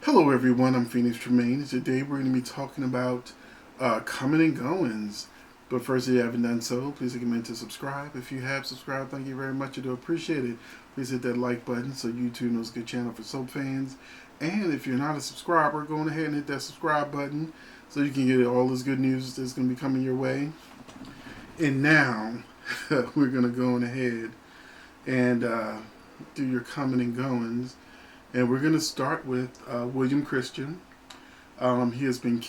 Hello everyone, I'm Phoenix Tremayne, and today we're going to be talking about coming and goings. But first, if you haven't done so, please take a minute to subscribe. If you have subscribed, thank you very much. I do appreciate it. Please hit that like button so YouTube knows a good channel for soap fans. And if you're not a subscriber, go on ahead and hit that subscribe button so you can get all this good news that's going to be coming your way. And now, we're going to go on ahead and do your coming and goings. And we're going to start with William Christian. He has been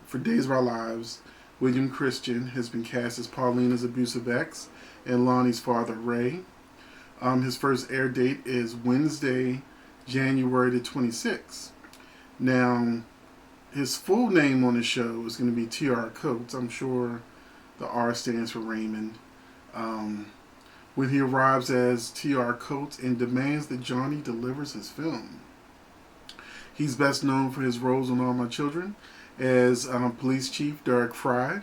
for Days of Our Lives. William Christian has been cast as Paulina's abusive ex and Lonnie's father, Ray. His first air date is Wednesday, January the 26th. Now, his full name on the show is going to be T.R. Coates. I'm sure the R stands for Raymond. When he arrives as T.R. Coates and demands that Johnny delivers his film. He's best known for his roles on All My Children as Police Chief Derek Fry.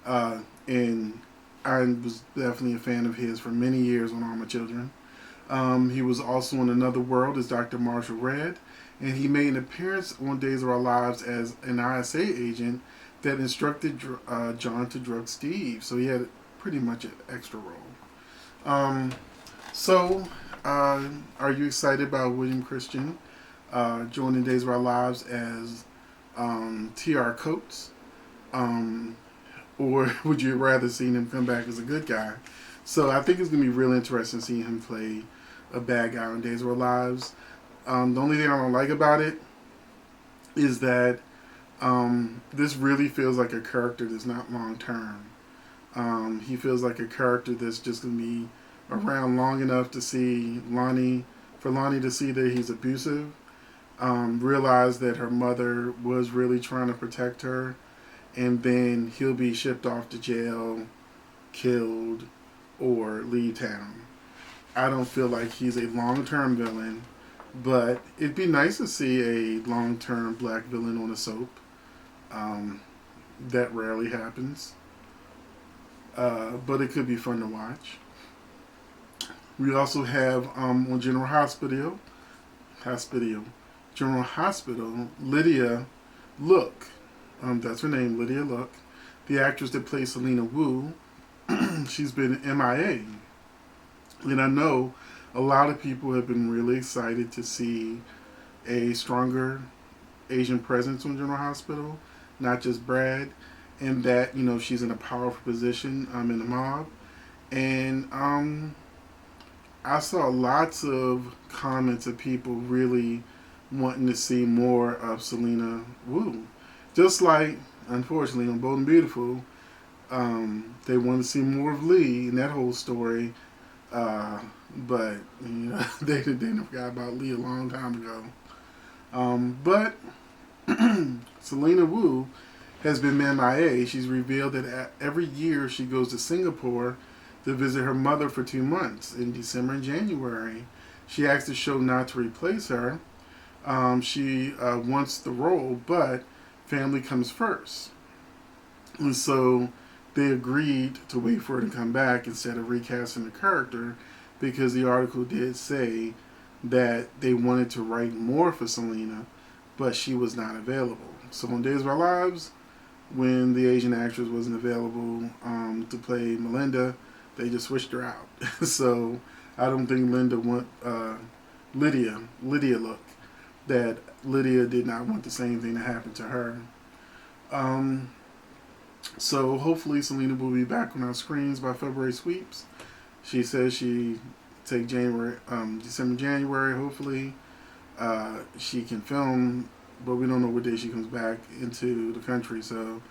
And I was definitely a fan of his for many years on All My Children. He was also in Another World as Dr. Marshall Red. And he made an appearance on Days of Our Lives as an ISA agent that instructed John to drug Steve. So he had pretty much an extra role. Are you excited about William Christian joining Days of Our Lives as T.R. Coates? Or would you rather see him come back as a good guy? So I think it's going to be real interesting seeing him play a bad guy on Days of Our Lives. The only thing I don't like about it is that this really feels like a character that's not long term. He feels like a character that's just going to be around long enough to see Lonnie to see that he's abusive, realize that her mother was really trying to protect her, and then he'll be shipped off to jail, killed, or leave town. I don't feel like he's a long-term villain, but it'd be nice to see a long-term black villain on a soap. That rarely happens. But it could be fun to watch. We also have on General Hospital, Lydia Look. That's her name, Lydia Look. The actress that plays Selena Wu. She's been MIA. And I know a lot of people have been really excited to see a stronger Asian presence on General Hospital, not just Brad, and that, she's in a powerful position in the mob. And I saw lots of comments of people really wanting to see more of Selena Wu. Just like, unfortunately, on Bold and Beautiful, they want to see more of Lee in that whole story. But, they never forgot about Lee a long time ago. But Selena Wu has been MIA. She's revealed that every year she goes to Singapore to visit her mother for 2 months in December and January. She asked the show not to replace her. She wants the role, but family comes first. And so they agreed to wait for her to come back instead of recasting the character, because the article did say that they wanted to write more for Selena, but she was not available. So on Days of Our Lives, when the Asian actress wasn't available to play Melinda, they just switched her out. So I don't think Lydia Look, that Lydia did not want the same thing to happen to her. So hopefully Selena will be back on our screens by February sweeps. She says she take December, January. Hopefully she can film, but we don't know what day she comes back into the country. So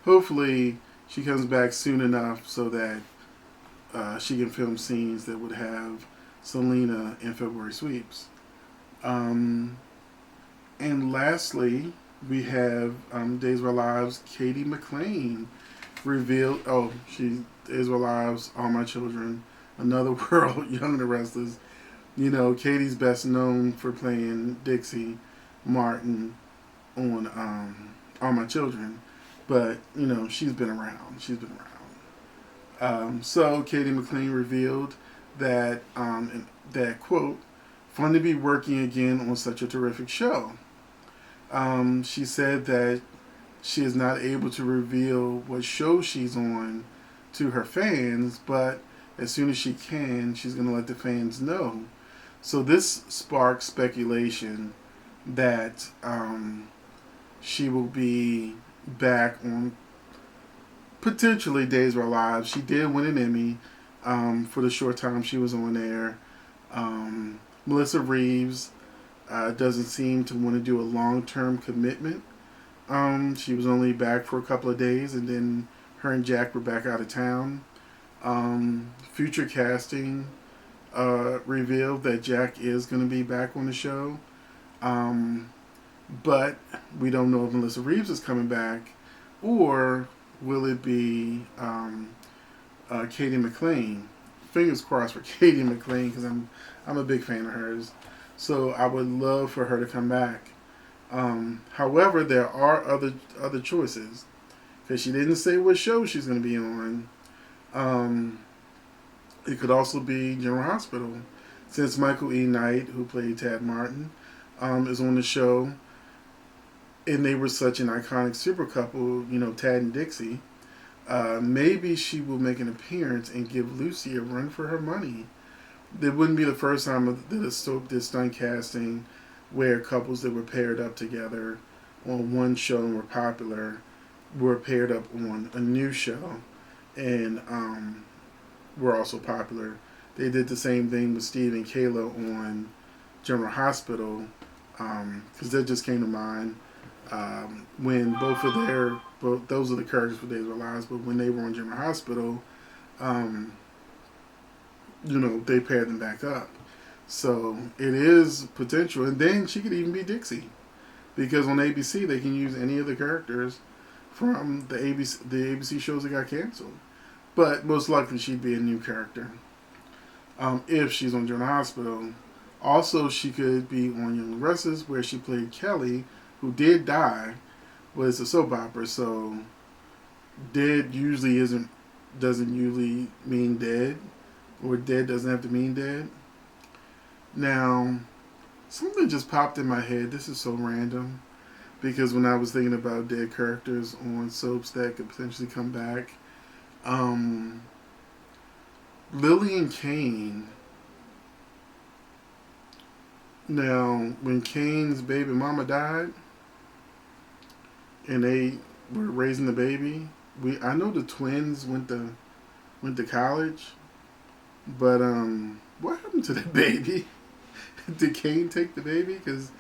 hopefully she comes back soon enough so that she can film scenes that would have Selena in February sweeps. And lastly, we have Days of Our Lives, Katie McLean revealed. Days of Our Lives, All My Children, Another World, Young and the Restless. Katie's best known for playing Dixie Martin on All My Children, but she's been around. So Katie McLean revealed that quote, "Fun to be working again on such a terrific show. She said that she is not able to reveal what show she's on to her fans, but as soon as she can, she's going to let the fans know. So this sparked speculation that she will be back on potentially Days of Our Lives. She did win an Emmy for the short time she was on there. Melissa Reeves doesn't seem to want to do a long-term commitment. She was only back for a couple of days, and then her and Jack were back out of town. Future casting revealed that Jack is going to be back on the show. But we don't know if Melissa Reeves is coming back, or will it be Katie McLean? Fingers crossed for Katie McLean, because I'm a big fan of hers. So I would love for her to come back. However, there are other choices, because she didn't say what show she's going to be on. It could also be General Hospital, since Michael E. Knight, who played Tad Martin, is on the show, and they were such an iconic super couple, Tad and Dixie. Maybe she will make an appearance and give Lucy a run for her money. It wouldn't be the first time that a soap did stunt casting where couples that were paired up together on one show and were popular were paired up on a new show and were also popular. They did the same thing with Steve and Kayla on General Hospital, because that just came to mind when those are the characters for Days of Our Lives, but when they were on General Hospital, they paired them back up. So it is potential, and then she could even be Dixie, because on ABC they can use any of the characters from the ABC shows that got canceled. But most likely she'd be a new character if she's on General Hospital. Also, she could be on Young and Restless, where she played Kelly, who did die, but it's a soap opera, so dead doesn't usually mean dead, or dead doesn't have to mean dead. Now, something just popped in my head. This is so random, because when I was thinking about dead characters on soaps that could potentially come back, Lily and Kane. Now, when Kane's baby mama died, and they were raising the baby, I know the twins went to college, but what happened to the baby? Did Kane take the baby? Because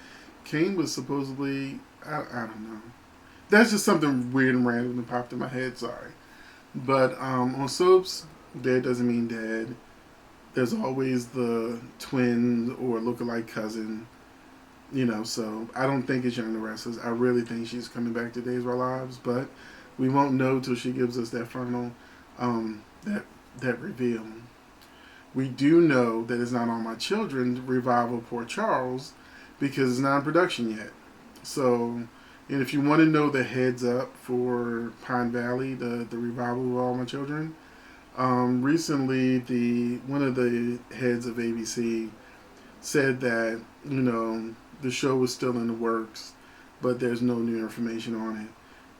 Kane was supposedly, I don't know. That's just something weird and random that popped in my head. Sorry, but on soaps, dead doesn't mean dead. There's always the twin or lookalike cousin, so I don't think it's Young and the Restless. I really think she's coming back to Days of Our Lives, but we won't know till she gives us that final, that reveal. We do know that it's not All My Children revival of Port Charles, because it's not in production yet. So, and if you want to know the heads up for Pine Valley, the revival of All My Children, recently one of the heads of ABC said that the show was still in the works, but there's no new information on it.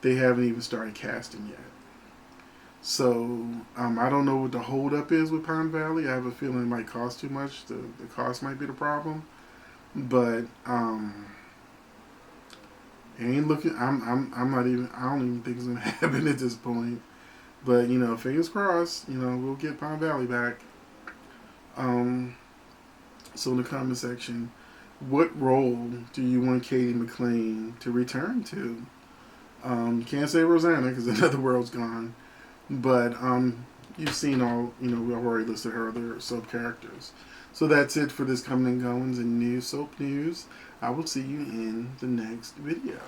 They haven't even started casting yet. So I don't know what the holdup is with Pine Valley. I have a feeling it might cost too much. The cost might be the problem, but it ain't looking. I'm not even. I don't even think it's gonna happen at this point. But fingers crossed. We'll get Pine Valley back. So in the comment section, what role do you want Katie McLean to return to? Can't say Rosanna, because Another World's gone. But you've seen all, we've already listed her other soap characters. So that's it for this coming and goings and soap news. I will see you in the next video.